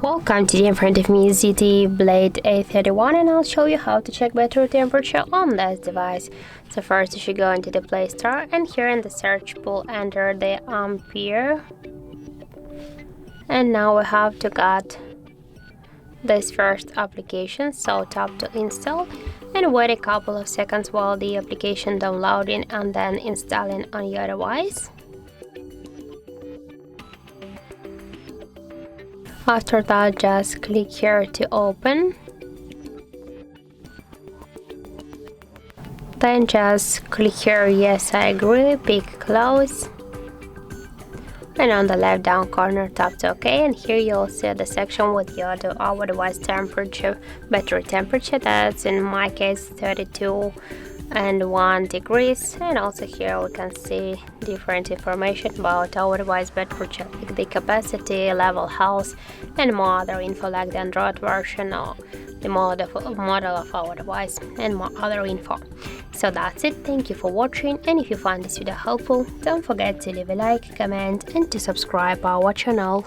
Welcome to the in front of me ZTE Blade A31, and I'll show you how to check battery temperature on this device. So first you should go into the Play Store, and here in the search pool enter the Ampere. And now we have to get this first application, so tap to install and wait a couple of seconds while the application downloading and then installing on your device. After that, just click here to open. Then just click here, yes I agree, pick close. And on the left down corner tap to OK, and here you'll see the section with our device temperature, battery temperature. That's in my case 32.1 degrees, and also here we can see different information about our device battery, like the capacity, level, health, and more other info like the Android version or the model of our device and more other info. So that's it. Thank you for watching, and if you find this video helpful, don't forget to leave a like, comment, and to subscribe our channel.